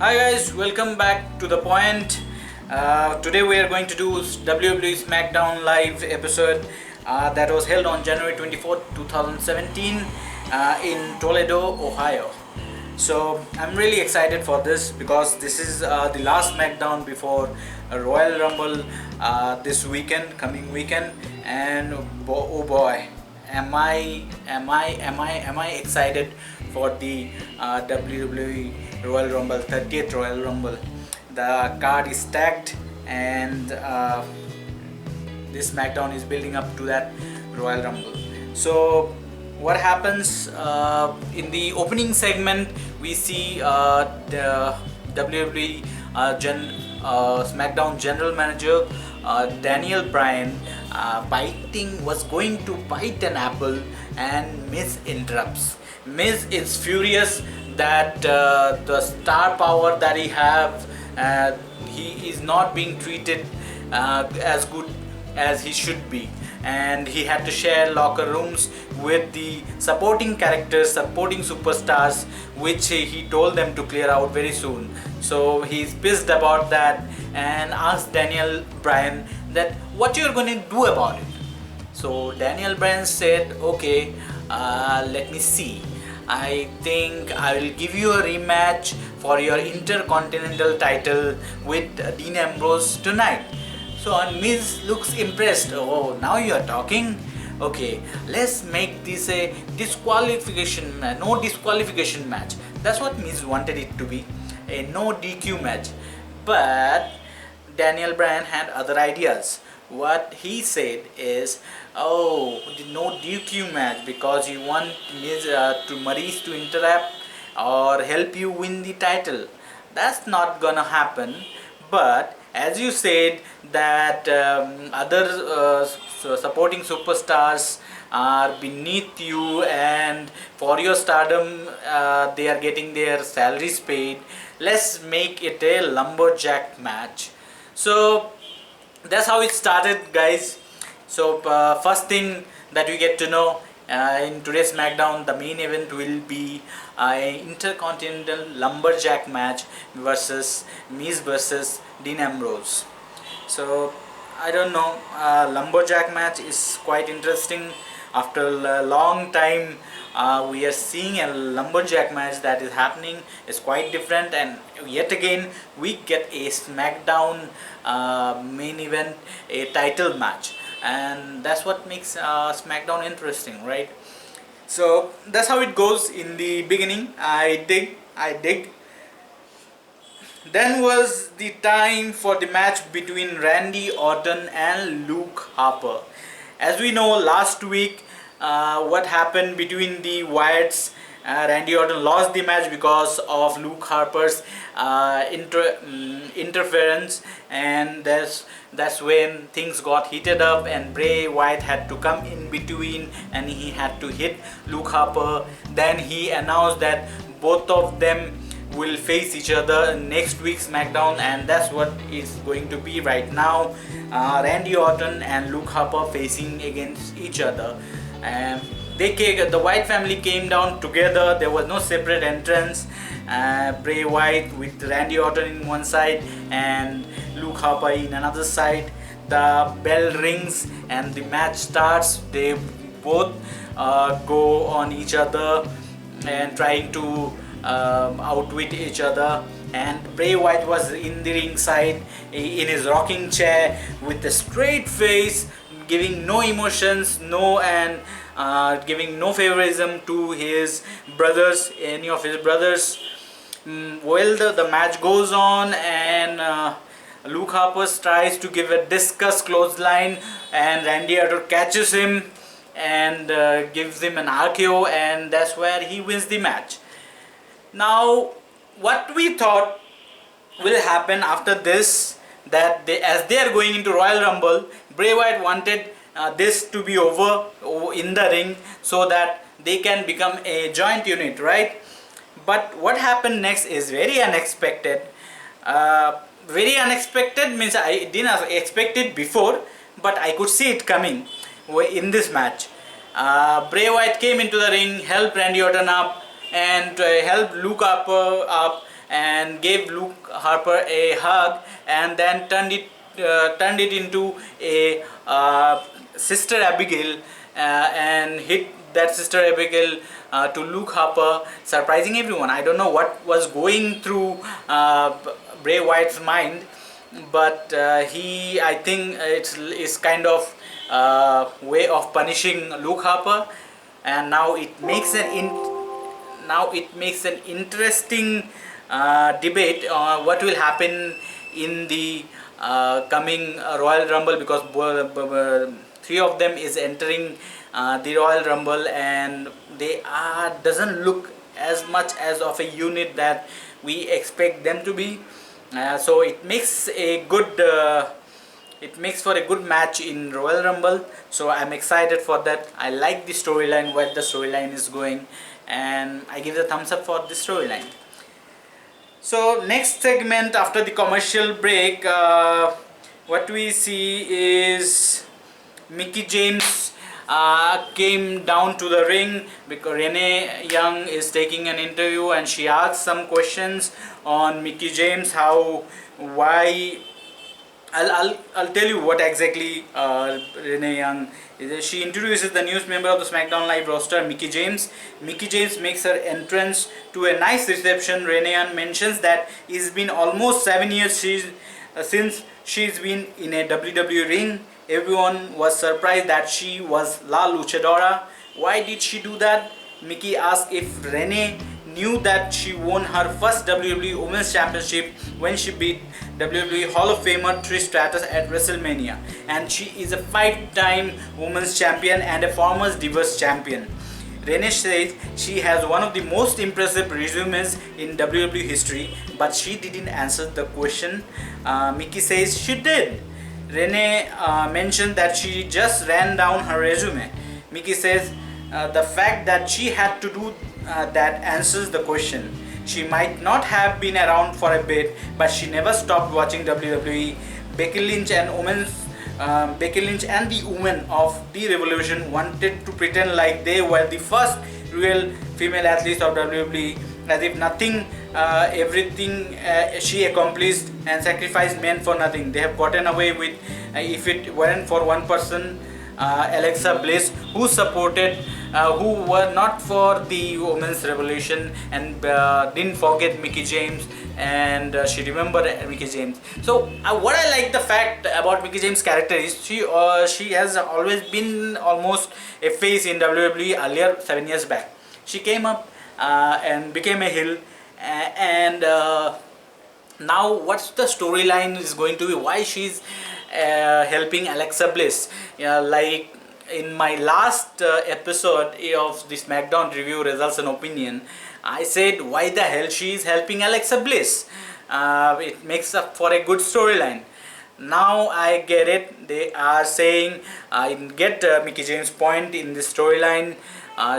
Hi guys, welcome back to the point. Today we are going to do WWE Smackdown live episode that was held on January 24th, 2017 in Toledo, Ohio. So I'm really excited for this because this is the last Smackdown before a Royal Rumble this weekend, coming weekend, and oh boy, am I excited for the WWE Royal Rumble, 30th Royal Rumble. The card is stacked, and this SmackDown is building up to that Royal Rumble. So what happens in the opening segment? We see the WWE SmackDown General Manager Daniel Bryan was going to bite an apple, and Miz interrupts. Miz is furious that the star power that he is not being treated as good as he should be, and he had to share locker rooms with the supporting characters, supporting superstars, which he told them to clear out very soon. So he's pissed about that and asked Daniel Bryan that what you're going to do about it. So Daniel Bryan said, okay, let me see. I think I will give you a rematch for your Intercontinental title with Dean Ambrose tonight. So Miz looks impressed. Oh, now you are talking? Okay, let's make this a disqualification match, no disqualification match. That's what Miz wanted it to be, a no DQ match. But Daniel Bryan had other ideas. What he said is, oh, no DQ match because you want Maurice to interrupt or help you win the title. That's not gonna happen. But as you said that other supporting superstars are beneath you, and for your stardom they are getting their salaries paid. Let's make it a lumberjack match. So that's how it started, guys. So first thing that we get to know in today's SmackDown, the main event will be an Intercontinental Lumberjack match versus Miz versus Dean Ambrose. So I don't know, Lumberjack match is quite interesting. After a long time we are seeing a lumberjack match that is happening. Is quite different, and yet again we get a SmackDown main event, a title match, and that's what makes SmackDown interesting, right? So that's how it goes in the beginning. I dig. Then was the time for the match between Randy Orton and Luke Harper. As we know, last week what happened between the Wyatts, Randy Orton lost the match because of Luke Harper's interference, and that's when things got heated up, and Bray Wyatt had to come in between and he had to hit Luke Harper. Then he announced that both of them will face each other next week's SmackDown, and that's what is going to be right now. Randy Orton and Luke Harper facing against each other, and the Wyatt family came down together. There was no separate entrance. Bray Wyatt with Randy Orton in one side and Luke Harper in another side. The bell rings and the match starts. They both go on each other and trying to outwit each other, and Bray Wyatt was in the ringside in his rocking chair with a straight face, giving no emotions, giving no favoritism to his brothers, any of his brothers. Well, the match goes on, and Luke Harper tries to give a discus clothesline, and Randy Orton catches him and gives him an RKO, and that's where he wins the match. Now, what we thought will happen after this, that as they are going into Royal Rumble, Bray Wyatt wanted this to be over in the ring so that they can become a joint unit, right? But what happened next is very unexpected. Very unexpected means I didn't expect it before, but I could see it coming in this match. Bray Wyatt came into the ring, helped Randy Orton up, and helped Luke Harper up, and gave Luke Harper a hug, and then turned it into a Sister Abigail, and hit that Sister Abigail to Luke Harper, surprising everyone. I don't know what was going through Bray Wyatt's mind, but I think it's kind of way of punishing Luke Harper, and now it makes an interesting debate on what will happen in the coming Royal Rumble, because three of them is entering the Royal Rumble, and they doesn't look as much as of a unit that we expect them to be. So it makes for a good match in Royal Rumble. So I'm excited for that. I like the storyline, where the storyline is going, and I give the thumbs up for the storyline. So next segment after the commercial break, what we see is Mickie James came down to the ring because Renee Young is taking an interview, and she asks some questions on Mickie James, why. I'll tell you what exactly Renee Young is. She introduces the newest member of the SmackDown Live roster, Mickie James. Mickie James makes her entrance to a nice reception. Renee Young mentions that it's been almost 7 years since she's been in a WWE ring. Everyone was surprised that she was La Luchadora. Why did she do that? Mickie asked if Renee knew that she won her first WWE Women's Championship when she beat WWE Hall of Famer Trish Stratus at WrestleMania, and she is a 5-time Women's Champion and a former Divas Champion. Renee says she has one of the most impressive resumes in WWE history, but she didn't answer the question. Mickie says she did. Renee mentioned that she just ran down her resume. Mickie says the fact that she had to do that answers the question. She might not have been around for a bit, but she never stopped watching WWE. Becky Lynch and the women of the Revolution wanted to pretend like they were the first real female athletes of WWE, as if everything she accomplished and sacrificed meant for nothing. They have gotten away with, if it weren't for one person, Alexa Bliss, who were not for the women's revolution, and didn't forget Mickie James, and she remembered Mickie James. So what I like the fact about Mickie James' character is she has always been almost a face in WWE. Earlier, 7 years back, she came up and became a heel, and now what's the storyline is going to be, why she's helping Alexa Bliss. Like in my last episode of the SmackDown review results and opinion, I said why the hell she is helping Alexa Bliss. It makes up for a good storyline. Now I get it. They are saying, I get Mickie James' point in this storyline.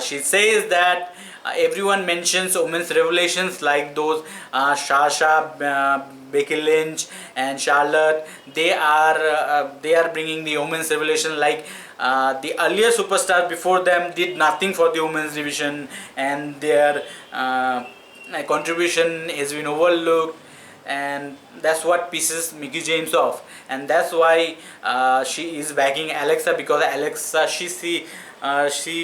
She says that everyone mentions women's revelations like those Sasha, Becky Lynch and Charlotte. They are bringing the women's revelation, like the earlier superstars before them did nothing for the women's division, and their contribution has been overlooked, and that's what pisses Mickie James off, and that's why she is backing Alexa, because Alexa she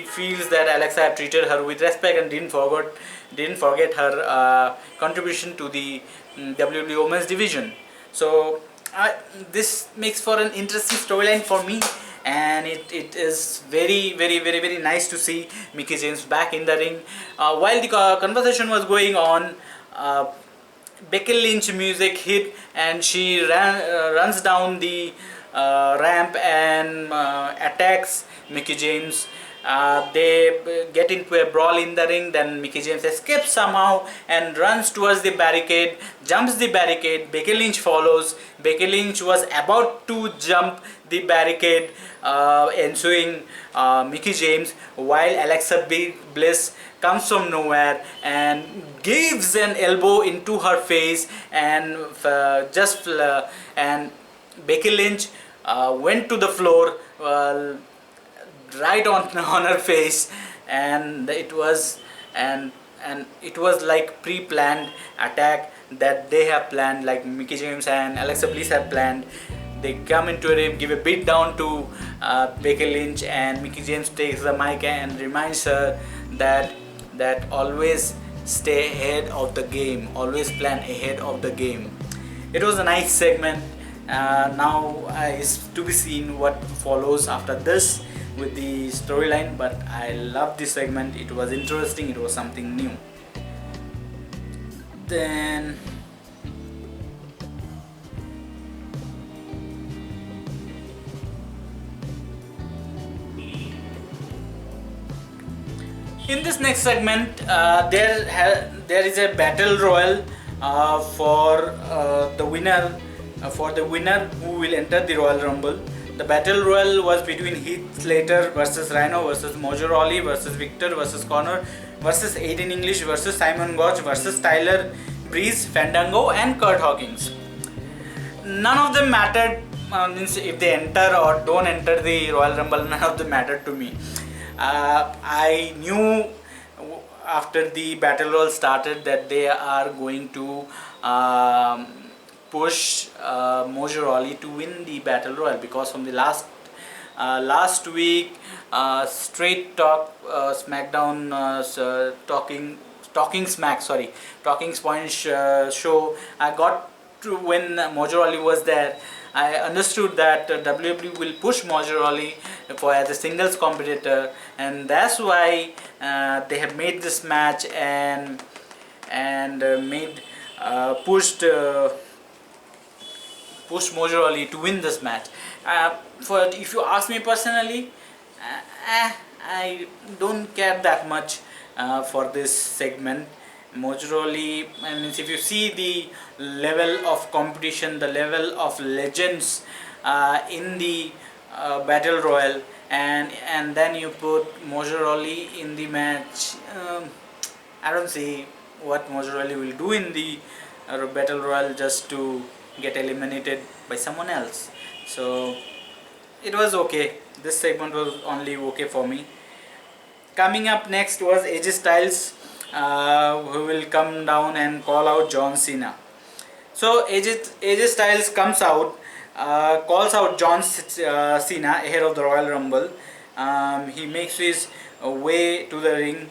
feels that Alexa have treated her with respect and didn't forget her contribution to the WWE Women's Division. So this makes for an interesting storyline for me, and it is very nice to see Mickie James back in the ring. While the conversation was going on, Becky Lynch music hit, and she runs down the ramp and attacks Mickie James. They get into a brawl in the ring. Then Mickie James escapes somehow and runs towards the barricade, jumps the barricade. Becky Lynch follows. Becky Lynch was about to jump the barricade, ensuing Mickie James, while Alexa Bliss comes from nowhere and gives an elbow into her face, and and Becky Lynch went to the floor right on her face, and it was like pre-planned attack. that they have planned, like Mickie James and Alexa Bliss have planned. They come into a ring, give a beat down to Becky Lynch, and Mickie James takes the mic and reminds her that always stay ahead of the game, always plan ahead of the game. It was a nice segment. Now is to be seen what follows after this with the storyline, but I love this segment. It was interesting, it was something new. Then in this next segment, there is a battle royal for the winner who will enter the Royal Rumble. The battle royal was between Heath Slater versus Rhino versus Mojo Rawley versus Victor versus Connor versus Aiden English versus Simon Gotch versus Tyler Breeze, Fandango and Kurt Hawkins. None of them mattered. Means if they enter or don't enter the Royal Rumble, none of them mattered to me. I knew after the battle royal started that they are going to push Mojo Rawley to win the battle royal, because from the last week Straight Talk SmackDown Talking Smack Point show, I got to when Mojo Rawley was there, I understood that WWE will push Mojo Rawley as a singles competitor, and that's why they have made this match and pushed Mojo Rawley to win this match. If you ask me personally, I don't care that much for this segment. Mojo Rawley, if you see the level of competition, the level of legends in the battle royal, and then you put Mojo Rawley in the match, I don't see what Mojo Rawley will do in the battle royal just to get eliminated by someone else. So it was okay. This segment was only okay for me. Coming up next was Ajstyles, who will come down and call out John Cena. So Ajstyles comes out, calls out John Cena ahead of the Royal Rumble. He makes his way to the ring.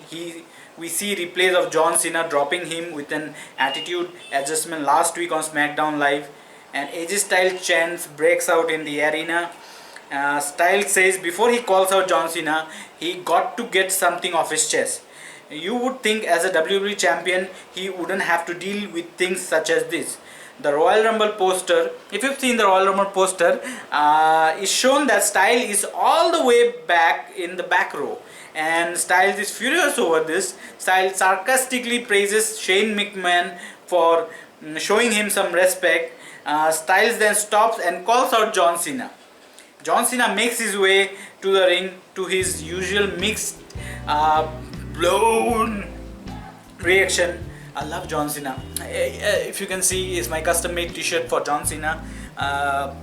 We see replays of John Cena dropping him with an attitude adjustment last week on SmackDown Live, and Ajstyles chants breaks out in the arena. Styles says before he calls out John Cena, he got to get something off his chest. You would think as a WWE champion he wouldn't have to deal with things such as this. The Royal Rumble poster, if you've seen the Royal Rumble poster, is shown that Styles is all the way back in the back row, and Styles is furious over this. Styles sarcastically praises Shane McMahon for showing him some respect. Styles then stops and calls out John Cena. John Cena makes his way to the ring to his usual mixed blown reaction. I love John Cena. If you can see, it's my custom made t-shirt for John Cena. I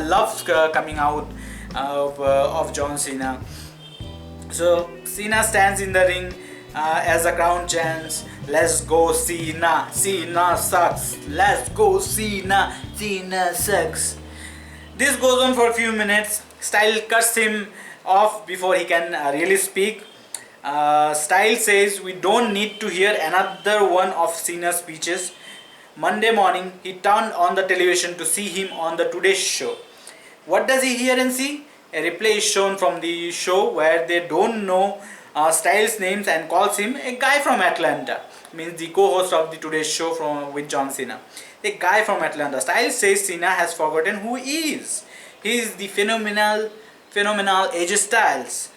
love coming out of John Cena. So Cena stands in the ring as the crowd chants, "Let's go Cena, Cena sucks, let's go Cena, Cena sucks." This goes on for a few minutes. Styles cuts him off before he can really speak. Styles says we don't need to hear another one of Cena's speeches. Monday morning, he turned on the television to see him on the Today Show. What does he hear and see? A replay is shown from the show where they don't know Styles' names and calls him a guy from Atlanta. Means the co-host of the Today Show with John Cena. A guy from Atlanta. Styles says Cena has forgotten who he is. He is the phenomenal Ajstyles.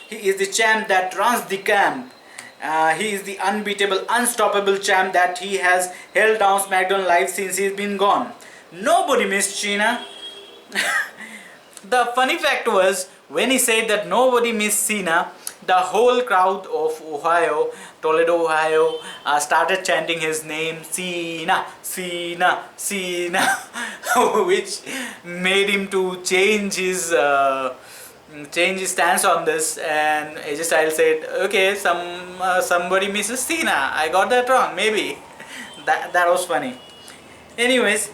He is the champ that runs the camp. He is the unbeatable, unstoppable champ that he has held down SmackDown Live since he's been gone. Nobody missed Cena. The funny fact was, when he said that nobody missed Cena, the whole crowd of Toledo, Ohio, started chanting his name, Cena, Cena, Cena, which made him to change his stance on this. And AJ Styles said, okay, somebody misses Cena, I got that wrong, maybe. That was funny. Anyways,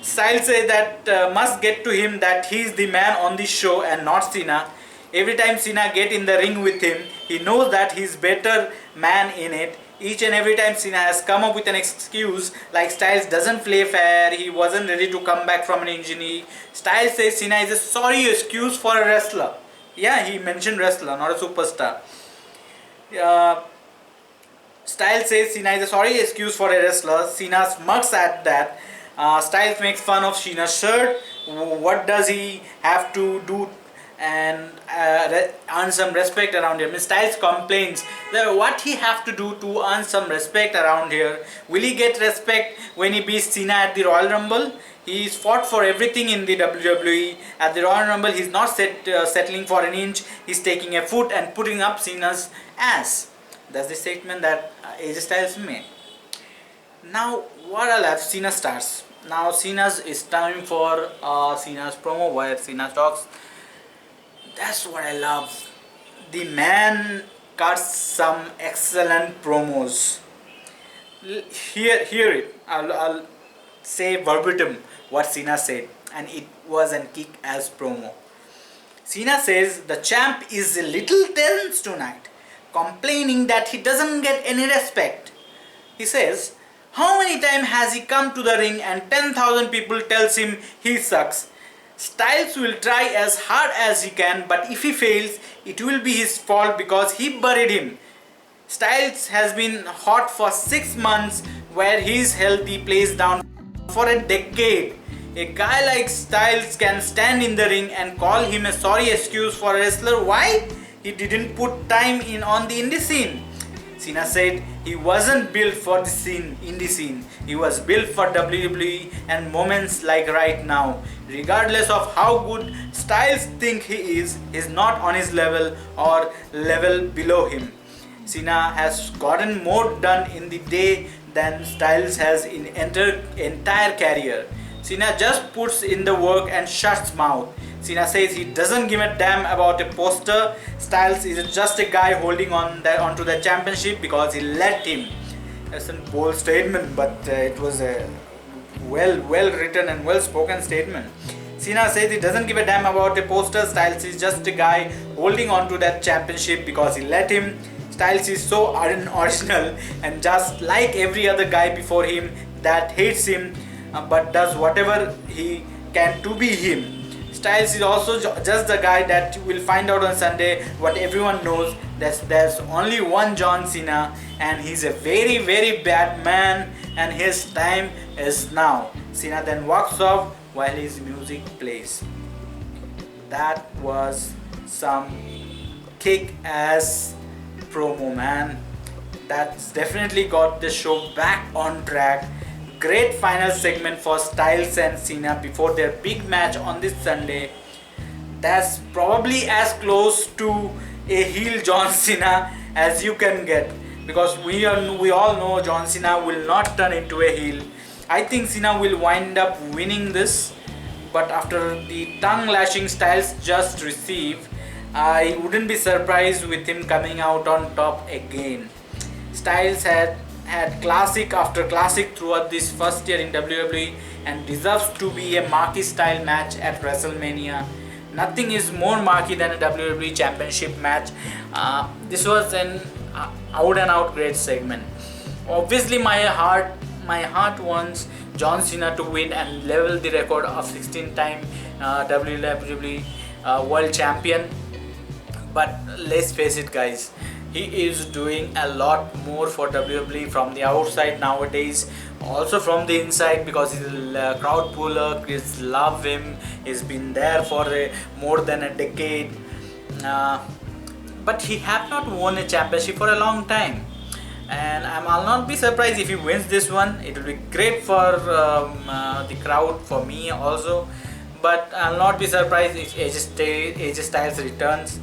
Styles says that must get to him that he's the man on the show and not Cena. Every time Cena get in the ring with him, he knows that he's better man in it. Each and every time Cena has come up with an excuse like Styles doesn't play fair, he wasn't ready to come back from an injury. Styles says Cena is a sorry excuse for a wrestler. Yeah, he mentioned wrestler, not a superstar. Styles says Cena is a sorry excuse for a wrestler. Cena smirks at that. Styles makes fun of Cena's shirt. What does he have to do and earn some respect around here? Styles complains that what he have to do to earn some respect around here. Will he get respect when he beats Cena at the Royal Rumble? He's fought for everything in the WWE. At the Royal Rumble, he's not settling for an inch. He's taking a foot and putting up Cena's ass. That's the statement that Ajstyles made. Now, what I'll have, Cena starts. Now, it's time for Cena's promo where Cena talks. That's what I love. The man cuts some excellent promos. Hear it. I'll say verbatim what Cena said, and it was a kick-ass promo. Cena says the champ is a little tense tonight, complaining that he doesn't get any respect. He says, how many times has he come to the ring and 10,000 people tells him he sucks? Styles will try as hard as he can, but if he fails, it will be his fault because he buried him. Styles has been hot for 6 months where his healthy plays down for a decade. A guy like Styles can stand in the ring and call him a sorry excuse for a wrestler. Why? He didn't put time in on the indie scene. Cena said he wasn't built for the indie scene. He was built for WWE and moments like right now. Regardless of how good Styles think he is not on his level or level below him. Cena has gotten more done in the day than Styles has in entire career. Cena just puts in the work and shuts mouth. Cena says he doesn't give a damn about a poster. Styles is just a guy holding onto the championship because he let him. That's a bold statement, but it was a well written and well spoken statement. Cena says he doesn't give a damn about a poster. Styles is just a guy holding onto that championship because he let him. Styles is so original and just like every other guy before him that hates him but does whatever he can to be him. Styles is also just the guy that will find out on Sunday what everyone knows, that there's only one John Cena and he's a very bad man and his time is now. Cena then walks off while his music plays. That was some kick-ass promo, man. That's definitely got the show back on track. Great final segment for Styles and Cena before their big match on this Sunday. That's probably as close to a heel John Cena as you can get, because we all know John Cena will not turn into a heel. I think Cena will wind up winning this, but after the tongue lashing Styles just received, I wouldn't be surprised with him coming out on top again. Styles had classic after classic throughout this first year in WWE and deserves to be a marquee style match at WrestleMania. Nothing is more marquee than a WWE Championship match. This was an out and out great segment. Obviously my heart wants John Cena to win and level the record of 16-time WWE World Champion. But let's face it, guys, he is doing a lot more for WWE from the outside nowadays, also from the inside, because he's a crowd puller. Kids love him. He's been there for more than a decade, but he have not won a championship for a long time, and I'll not be surprised if he wins this one. It will be great for the crowd, for me also. But I'll not be surprised if AJ Styles returns,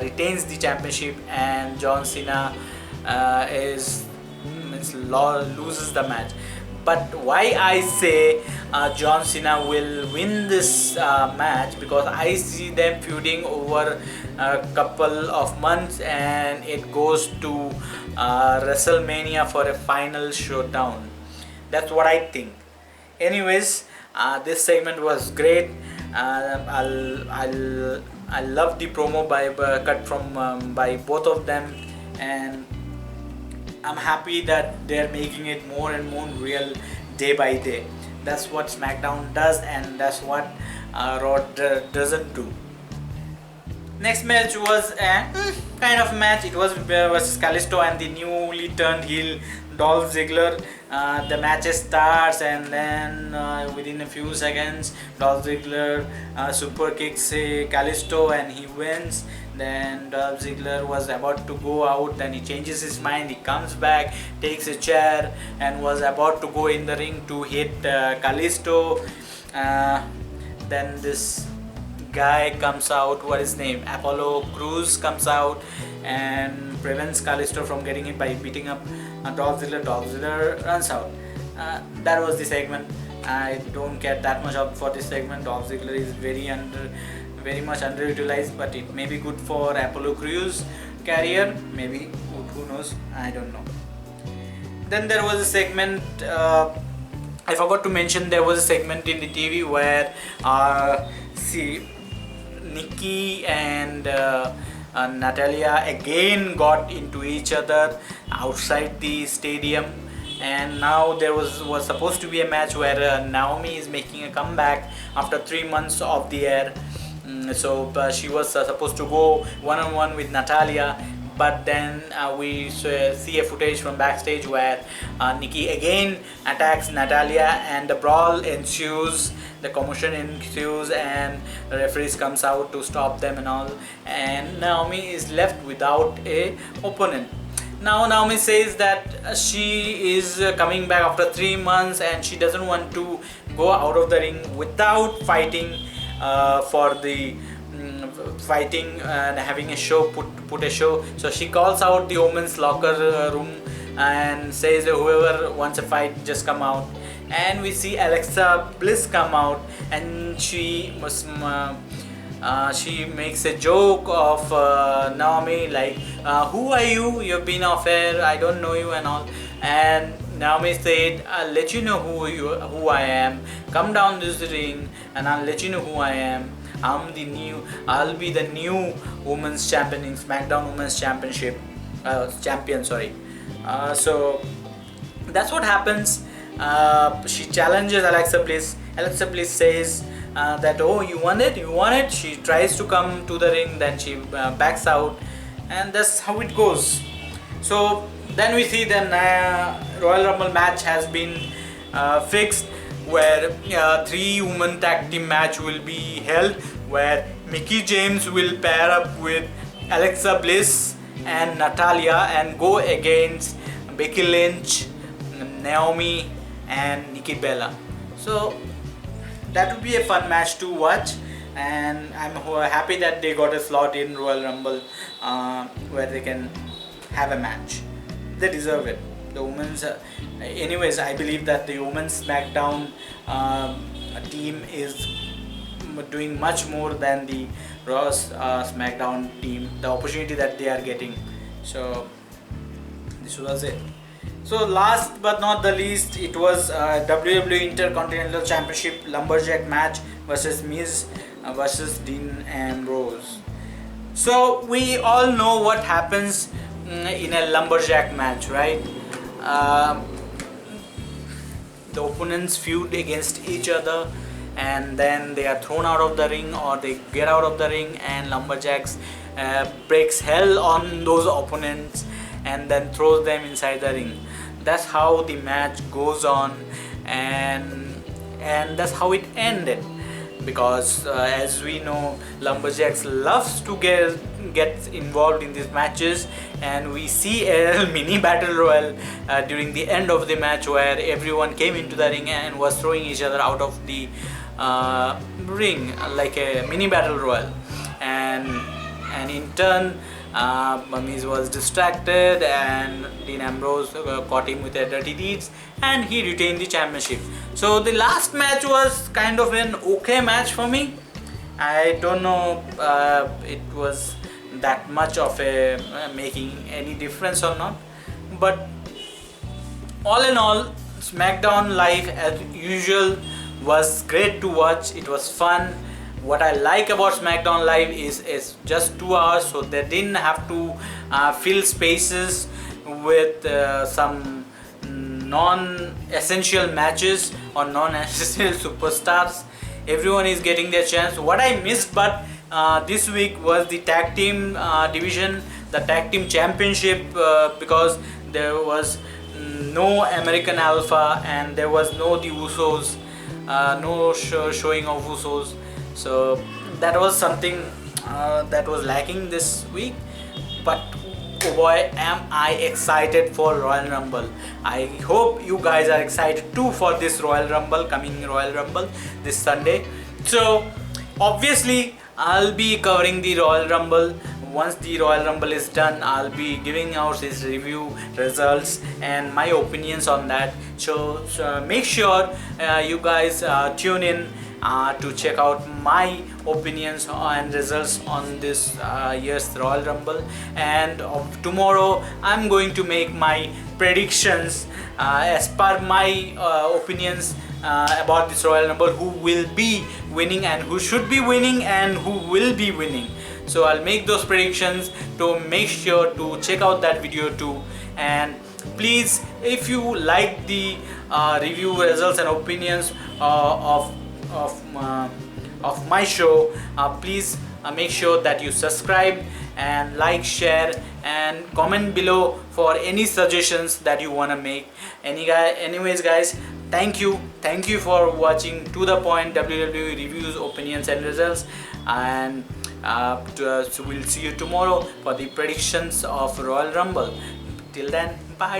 retains the championship, and John Cena loses the match. But why I say John Cena will win this match, because I see them feuding over a couple of months, and it goes to WrestleMania for a final showdown. That's what I think. Anyways, this segment was great. I love the promo by cut from by both of them, and I'm happy that they're making it more and more real day by day. That's what SmackDown does, and that's what Raw doesn't do. Next match was a kind of match. It was versus Kalisto and the newly turned heel Dolph Ziggler. The match starts, and then within a few seconds Dolph Ziggler super kicks Kalisto and he wins. Then Dolph Ziggler was about to go out, then he changes his mind, he comes back, takes a chair and was about to go in the ring to hit Kalisto. Then this guy comes out, what is his name, Apollo Crews comes out and prevents Kalisto from getting hit by beating up Dolph Ziggler. Dolph Ziggler runs out. That was the segment. I don't care that much for this segment. Dolph Ziggler is very much underutilized, but it may be good for Apollo Crews' career. Maybe, who knows? I don't know. Then there was a segment. I forgot to mention, there was a segment in the TV where Nikki and Natalya again got into each other outside the stadium, and now there was supposed to be a match where Naomi is making a comeback after 3 months of the air. So she was supposed to go one-on-one with Natalya, but then we see a footage from backstage where Nikki again attacks Natalya and the brawl ensues, the commotion ensues, and the referees comes out to stop them and all, and Naomi is left without a opponent. Now Naomi says that she is coming back after 3 months and she doesn't want to go out of the ring without fighting for the fighting and having a show, put a show. So she calls out the women's locker room and says whoever wants a fight, just come out. And we see Alexa Bliss come out, and she makes a joke of Naomi, like, who are you? You've been off air, I don't know you and all. And Naomi said, I'll let you know who I am. Come down this ring and I'll let you know who I am. I'll be the new women's champion in SmackDown Women's Championship champion. So that's what happens. She challenges Alexa Bliss. Alexa Bliss says that, oh, you want it. She tries to come to the ring, then she backs out, and that's how it goes. So then we see the Royal Rumble match has been fixed, where 3-woman tag team match will be held, where Mickie James will pair up with Alexa Bliss and Natalya and go against Becky Lynch, Naomi and Nikki Bella. So that would be a fun match to watch, and I'm happy that they got a slot in Royal Rumble where they can have a match. They deserve it. The women's anyways, I believe that the women's SmackDown team is doing much more than the Raw SmackDown team, the opportunity that they are getting. So this was it. So last but not the least, it was WWE Intercontinental Championship Lumberjack Match versus Miz versus Dean Ambrose. So we all know what happens in a lumberjack match, right? The opponents feud against each other, and then they are thrown out of the ring, or they get out of the ring, and lumberjacks breaks hell on those opponents and then throws them inside the ring. That's how the match goes on, and that's how it ended. Because as we know, lumberjacks loves to get involved in these matches, and we see a mini battle royal during the end of the match, where everyone came into the ring and was throwing each other out of the ring like a mini battle royal. And in turn, Miz was distracted, and Dean Ambrose caught him with their dirty deeds, and he retained the championship. So the last match was kind of an okay match for me. I don't know it was that much of a making any difference or not, but all in all, SmackDown Live as usual was great to watch. It was fun. What I like about SmackDown Live is just 2 hours, so they didn't have to fill spaces with some non-essential matches or non-essential superstars. Everyone is getting their chance. What I missed but this week was the tag team division, the tag team championship, because there was no American Alpha and there was no the Usos, no showing of Usos. So that was something that was lacking this week. But oh boy, am I excited for Royal Rumble. I hope you guys are excited too for this Royal Rumble, coming Royal Rumble this Sunday. So obviously I'll be covering the Royal Rumble. Once the Royal Rumble is done, I'll be giving out his review results and my opinions on that. So make sure you guys tune in to check out my opinions and results on this year's Royal Rumble. And tomorrow I'm going to make my predictions as per my opinions about this Royal Rumble, who will be winning and who should be winning and who will be winning. So I'll make those predictions, to make sure to check out that video too. And please, if you like the review results and opinions of my show, please make sure that you subscribe and like, share and comment below for any suggestions that you want to make. Anyways guys, thank you for watching To The Point WWE reviews, opinions and results. And so we'll see you tomorrow for the predictions of Royal Rumble. Till then,